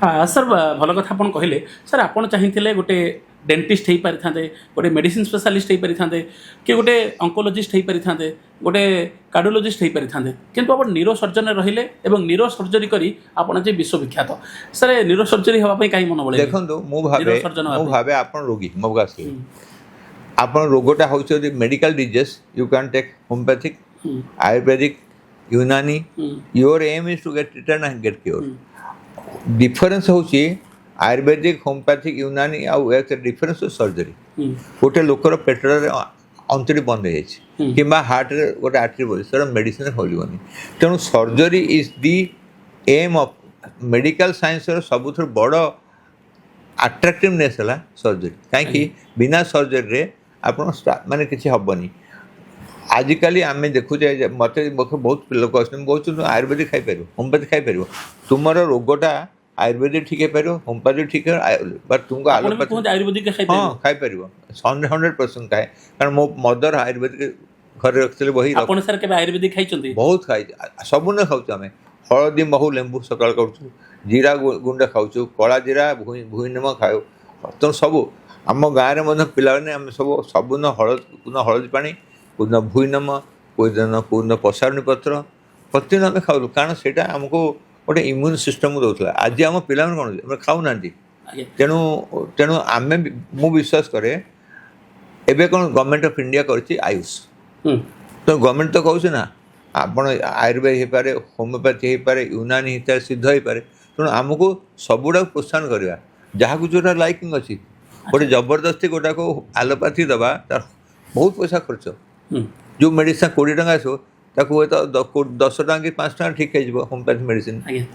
sir भल कथा आपन कहले सर आपन चाहिए गोटे डेंटिस्ट हो पारि था गोटे मेडिसिन स्पेशलिस्ट हो पारि था कि गोटे ऑन्कोलॉजिस्ट हो पारि था गोटे कार्डियोलॉजिस्ट हो पारि था किंतु आप न्यूरो सर्जन रहिले एवं न्यूरो सर्जरी करी आपन जे विश्वविख्यात सर न्यूरो सर्जरी हवा पई काई मन बोले देखंतु मु भाबे आपन रोगी मबगास आपन रोगोटा होउछ medical disease you can take homeopathic Ayurvedic Unani your aim is to get return and get cure difference होची आयुर्वेदिक होम्योपैथिक यूनानी आउ एक डिफरेंस सर्जरी गोटे लोकर पेटर अंतरी बंद हो जाए कि हार्ट रे गोटे आर्टरी बोली सर मेडिसिन खोलनी तेणु surgery is the aim of medical science सब बड़ अट्राक्टिवनेस है सर्जरी कहीं बिना सर्जरी रे आपन माने किसी हेनी आजिकल आम देखुचे मत बहुत लोक बहुत आयुर्वेदिक खाई पार होम्योपैथिक खाई पार तुम रोगटा आयुर्वेदिक ठीक है होम्योपैथिक ठीक है बट तुमको आलोपैथी आयुर्वेदिक हाँ खाई पार 100% खाए कारण मो मदर आयुर्वेदिक घर रखते बही सर के आयुर्वेदिक खाई बहुत खाई सबुन खाऊ आम हलदी महू लेंबू सकाल कर जीरा गुंड खाऊ कला जीरा भूई नम खाऊ तो सब आम गाँव में पाने आम सब सबुन हलदी पानी कोदिन भूईनम कोदिन पसारुणी पत्र प्रतिदिन आम खाऊ कारण से आमको गोटे इम्यून सिस्टम दूसरा आज आम पिला कौन खाऊना तेणु तेणु आम मु विश्वास करे एबे कौन गवर्नमेंट ऑफ इंडिया करछि आयुष तो गवर्नमेंट तो कहूँ ना आप आयुर्वेद हो पारे होम्योपैथी हो पारे यूनानी हो पारे सिद्ध हो पारे तेणु आमको सबुटा प्रोत्साहन करवा जहाँ जोटा लाइकिंग अच्छी गोटे जबरदस्ती गोटा को आलोपैथी दबा तार बहुत पैसा खर्च जो मेडिसिन 20 टंका आसो ताको 10 टंका कि 5 टंका ठीक है होम्योपैथी मेडिसिन